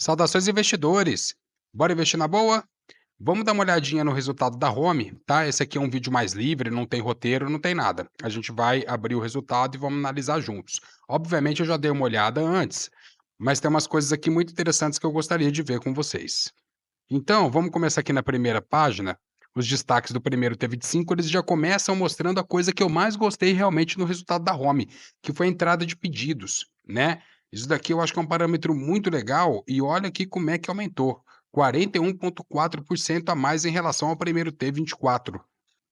Saudações investidores! Bora investir na boa? Vamos dar uma olhadinha no resultado da Home, tá? Esse aqui é um vídeo mais livre, não tem roteiro, não tem nada. A gente vai abrir o resultado e vamos analisar juntos. Obviamente eu já dei uma olhada antes, mas tem umas coisas aqui muito interessantes que eu gostaria de ver com vocês. Então, vamos começar aqui na primeira página. Os destaques do primeiro T25, eles já começam mostrando a coisa que eu mais gostei realmente no resultado da Home, que foi a entrada de pedidos, né? Isso daqui eu acho que é um parâmetro muito legal e olha aqui como é que aumentou. 41,4% a mais em relação ao primeiro T24.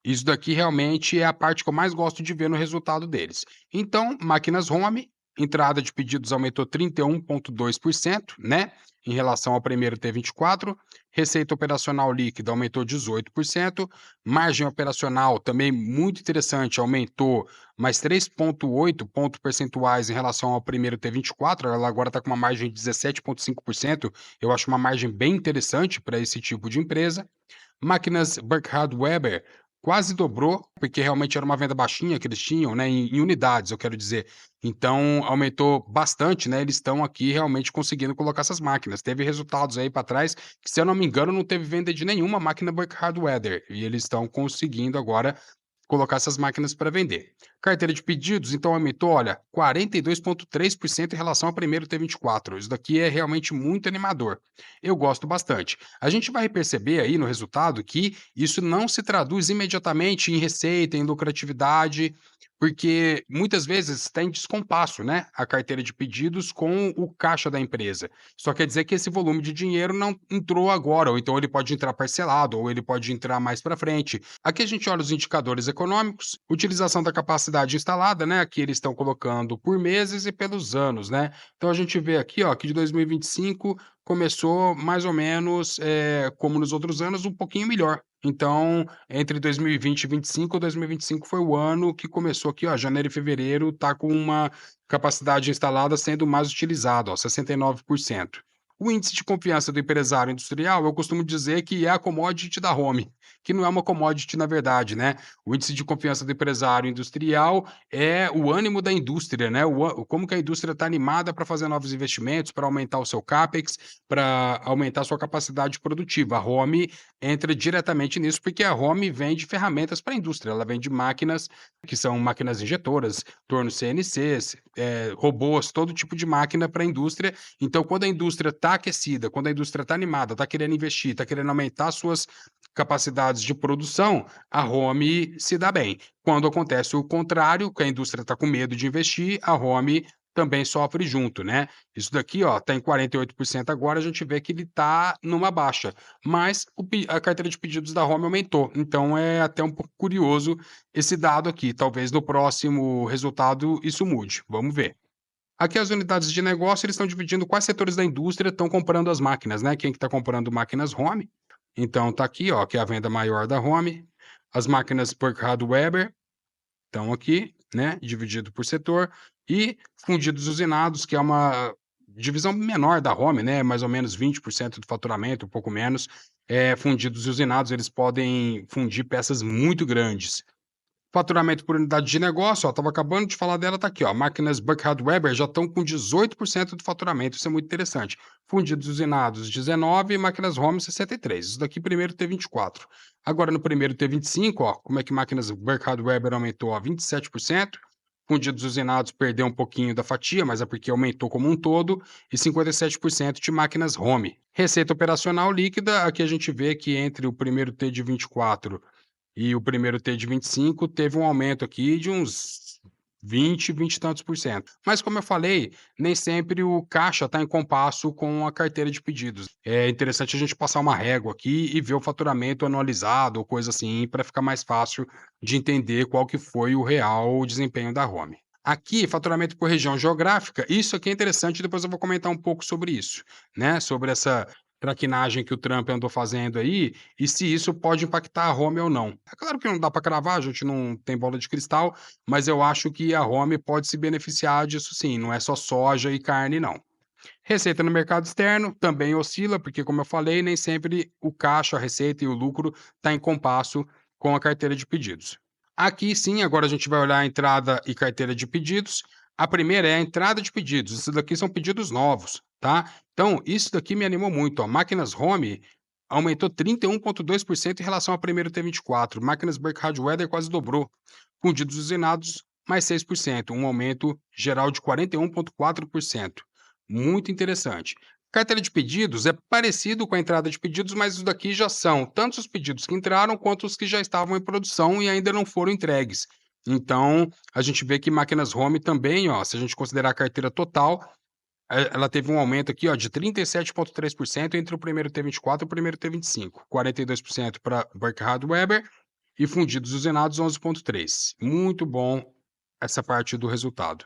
Isso daqui realmente é a parte que eu mais gosto de ver no resultado deles. Então, máquinas home, entrada de pedidos aumentou 31,2%, né? Em relação ao primeiro T24, receita operacional líquida aumentou 18%, margem operacional também muito interessante, aumentou mais 3,8 pontos percentuais em relação ao primeiro T24, ela agora está com uma margem de 17,5%, eu acho uma margem bem interessante para esse tipo de empresa. Máquinas Burkhardt Weber quase dobrou, porque realmente era uma venda baixinha que eles tinham, né, em unidades, eu quero dizer. Então aumentou bastante, né, eles estão aqui realmente conseguindo colocar essas máquinas. Teve resultados aí para trás que, se eu não me engano, não teve venda de nenhuma máquina Burkhardt Weber, e eles estão conseguindo agora colocar essas máquinas para vender. Carteira de pedidos, então aumentou, olha, 42,3% em relação ao primeiro T24. Isso daqui é realmente muito animador. Eu gosto bastante. A gente vai perceber aí no resultado que isso não se traduz imediatamente em receita, em lucratividade, porque muitas vezes está em descompasso, né? A carteira de pedidos com o caixa da empresa. Só quer dizer que esse volume de dinheiro não entrou agora, ou então ele pode entrar parcelado, ou ele pode entrar mais para frente. Aqui a gente olha os indicadores econômicos, utilização da capacidade instalada, né? Aqui eles estão colocando por meses e pelos anos, né? Então a gente vê aqui, ó, que de 2025 começou mais ou menos, como nos outros anos, um pouquinho melhor. Então, entre 2020 e 25, 2025 foi o ano que começou aqui, ó, janeiro e fevereiro, tá com uma capacidade instalada sendo mais utilizada, ó, 69%. O índice de confiança do empresário industrial, eu costumo dizer que é a commodity da Home, que não é uma commodity na verdade, né? O índice de confiança do empresário industrial é o ânimo da indústria, né? Como que a indústria está animada para fazer novos investimentos, para aumentar o seu CAPEX, para aumentar a sua capacidade produtiva. A Home entra diretamente nisso, porque a Home vende ferramentas para a indústria, ela vende máquinas que são máquinas injetoras, torno CNCs, robôs, todo tipo de máquina para a indústria. Então, quando a indústria está aquecida, quando a indústria está animada, está querendo investir, está querendo aumentar suas capacidades de produção, a Home se dá bem. Quando acontece o contrário, que a indústria está com medo de investir, a Home também sofre junto, né? Isso daqui, ó, tá em 48% agora, a gente vê que ele tá numa baixa, mas a carteira de pedidos da Home aumentou, então é até um pouco curioso esse dado aqui, talvez no próximo resultado isso mude, vamos ver. Aqui as unidades de negócio, eles estão dividindo quais setores da indústria estão comprando as máquinas, né? Quem que está comprando máquinas Home. Então tá aqui, ó, que é a venda maior da Home. As máquinas Burkhardt Weber estão aqui, né? Dividido por setor. E fundidos usinados, que é uma divisão menor da Home, né? Mais ou menos 20% do faturamento, um pouco menos. Fundidos e usinados, eles podem fundir peças muito grandes. Faturamento por unidade de negócio, ó, estava acabando de falar dela, tá aqui, ó. Máquinas Burkhardt Weber já estão com 18% do faturamento, isso é muito interessante. Fundidos usinados 19 e máquinas Home 63. Isso daqui primeiro T24. Agora no primeiro T25, ó, como é que máquinas Burkhardt Weber aumentou, ó, 27%. Fundidos usinados perdeu um pouquinho da fatia, mas é porque aumentou como um todo, e 57% de máquinas Home. Receita operacional líquida, aqui a gente vê que entre o primeiro T de 24 e o primeiro T de 25 teve um aumento aqui de uns 20 e tantos por cento. Mas como eu falei, nem sempre o caixa está em compasso com a carteira de pedidos. É interessante a gente passar uma régua aqui e ver o faturamento anualizado ou coisa assim, para ficar mais fácil de entender qual que foi o real desempenho da Home. Aqui, faturamento por região geográfica, isso aqui é interessante, depois eu vou comentar um pouco sobre isso, né? Sobre essa traquinagem que o Trump andou fazendo aí, e se isso pode impactar a Home ou não. É claro que não dá para cravar, a gente não tem bola de cristal, mas eu acho que a Home pode se beneficiar disso sim, não é só soja e carne não. Receita no mercado externo também oscila, porque como eu falei, nem sempre o caixa, a receita e o lucro está em compasso com a carteira de pedidos. Aqui sim, agora a gente vai olhar a entrada e carteira de pedidos. A primeira é a entrada de pedidos. Esses daqui são pedidos novos. tá? Então, isso daqui me animou muito, ó. Máquinas home aumentou 31,2% em relação ao primeiro T24. Máquinas Break Hardware quase dobrou. Fundidos usinados, mais 6%, um aumento geral de 41,4%. Muito interessante. Carteira de pedidos é parecido com a entrada de pedidos, mas isso daqui já são tanto os pedidos que entraram quanto os que já estavam em produção e ainda não foram entregues. Então, a gente vê que máquinas home também, ó, se a gente considerar a carteira total, ela teve um aumento aqui, ó, de 37,3% entre o primeiro T24 e o primeiro T25, 42% para Burkhardt Weber e fundidos usinados 11,3%. Muito bom essa parte do resultado.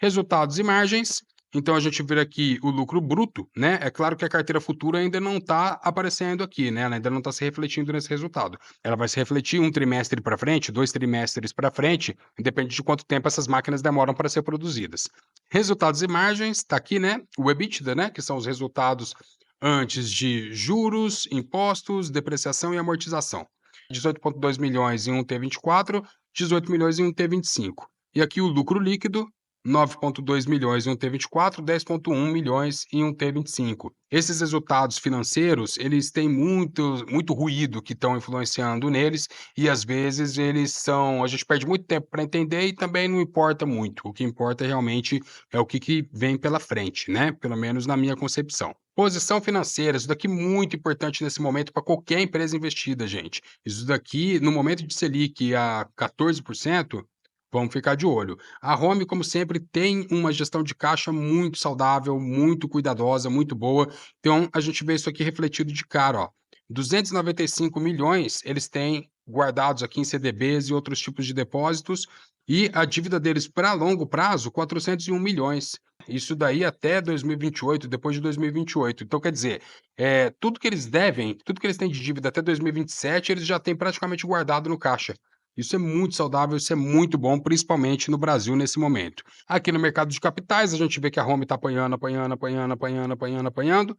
Resultados e margens. Então a gente vê aqui o lucro bruto, né? É claro que a carteira futura ainda não está aparecendo aqui, né? Ela ainda não está se refletindo nesse resultado. Ela vai se refletir um trimestre para frente, 2 trimestres para frente, depende de quanto tempo essas máquinas demoram para ser produzidas. Resultados e margens, está aqui, né? O EBITDA, né? Que são os resultados antes de juros, impostos, depreciação e amortização. 18,2 milhões em um T24, 18 milhões em um T25. E aqui o lucro líquido, 9,2 milhões em um T24, 10,1 milhões em um T25. Esses resultados financeiros, eles têm muito ruído que estão influenciando neles e às vezes a gente perde muito tempo para entender e também não importa muito. O que importa realmente é o que vem pela frente, né? Pelo menos na minha concepção. Posição financeira, isso daqui é muito importante nesse momento para qualquer empresa investida, gente. Isso daqui, no momento de Selic a 14%, vamos ficar de olho. A Home, como sempre, tem uma gestão de caixa muito saudável, muito cuidadosa, muito boa. Então, a gente vê isso aqui refletido de cara, ó. 295 milhões eles têm guardados aqui em CDBs e outros tipos de depósitos, e a dívida deles para longo prazo, 401 milhões. Isso daí até 2028, depois de 2028. Então, quer dizer, tudo que eles devem, tudo que eles têm de dívida até 2027, eles já têm praticamente guardado no caixa. Isso é muito saudável, isso é muito bom, principalmente no Brasil nesse momento. Aqui no mercado de capitais, a gente vê que a Home está apanhando, apanhando, apanhando, apanhando, apanhando, apanhando,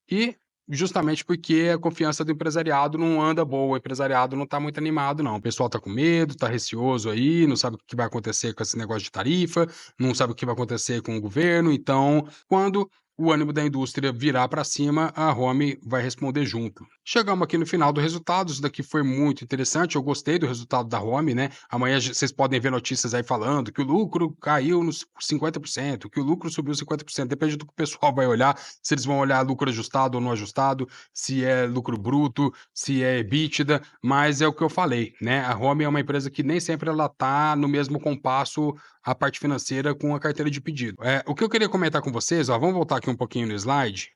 e justamente porque a confiança do empresariado não anda boa, o empresariado não está muito animado não. O pessoal está com medo, está receoso aí, não sabe o que vai acontecer com esse negócio de tarifa, não sabe o que vai acontecer com o governo, então, quando o ânimo da indústria virar para cima, a Home vai responder junto. Chegamos aqui no final do resultado, isso daqui foi muito interessante, eu gostei do resultado da Home, né? Amanhã vocês podem ver notícias aí falando que o lucro caiu nos 50%, que o lucro subiu 50%, depende do que o pessoal vai olhar, se eles vão olhar lucro ajustado ou não ajustado, se é lucro bruto, se é EBITDA, mas é o que eu falei, né? A Home é uma empresa que nem sempre ela tá no mesmo compasso a parte financeira com a carteira de pedido. O que eu queria comentar com vocês, ó, vamos voltar aqui um pouquinho no slide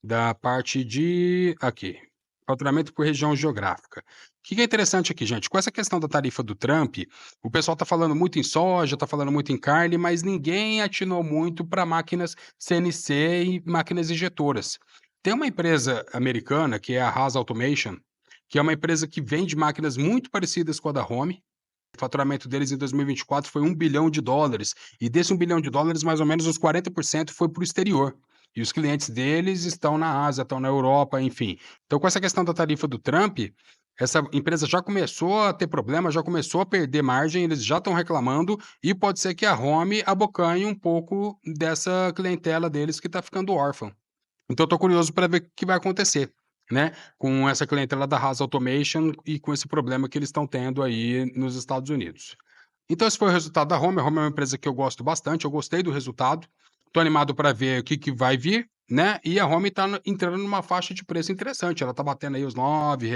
da parte de aqui, faturamento por região geográfica. O que é interessante aqui, gente? Com essa questão da tarifa do Trump, o pessoal está falando muito em soja, está falando muito em carne, mas ninguém atinou muito para máquinas CNC e máquinas injetoras. Tem uma empresa americana, que é a Haas Automation, que é uma empresa que vende máquinas muito parecidas com a da Home. O faturamento deles em 2024 foi US$ 1 bilhão, e desse US$ 1 bilhão, mais ou menos uns 40% foi para o exterior. E os clientes deles estão na Ásia, estão na Europa, enfim. Então, com essa questão da tarifa do Trump, essa empresa já começou a ter problema, já começou a perder margem, eles já estão reclamando, e pode ser que a Home abocanhe um pouco dessa clientela deles que está ficando órfã. Então, eu estou curioso para ver o que vai acontecer, né, com essa clientela da Haas Automation e com esse problema que eles estão tendo aí nos Estados Unidos. Então, esse foi o resultado da Home. A Home é uma empresa que eu gosto bastante, eu gostei do resultado. Estou animado para ver o que vai vir, né? E a Home está entrando numa faixa de preço interessante. Ela está batendo aí os R$ 9.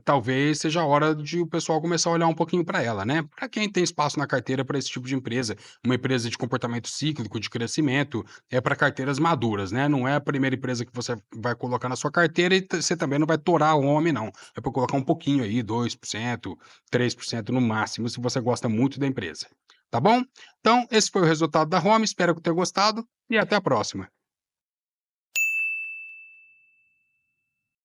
Talvez seja a hora de o pessoal começar a olhar um pouquinho para ela, né? Para quem tem espaço na carteira para esse tipo de empresa, uma empresa de comportamento cíclico, de crescimento, é para carteiras maduras, né? Não é a primeira empresa que você vai colocar na sua carteira e você também não vai torar a Home, não. É para colocar um pouquinho aí, 2%, 3% no máximo, se você gosta muito da empresa. Tá bom? Então, esse foi o resultado da Home, espero que tenha gostado e até a próxima.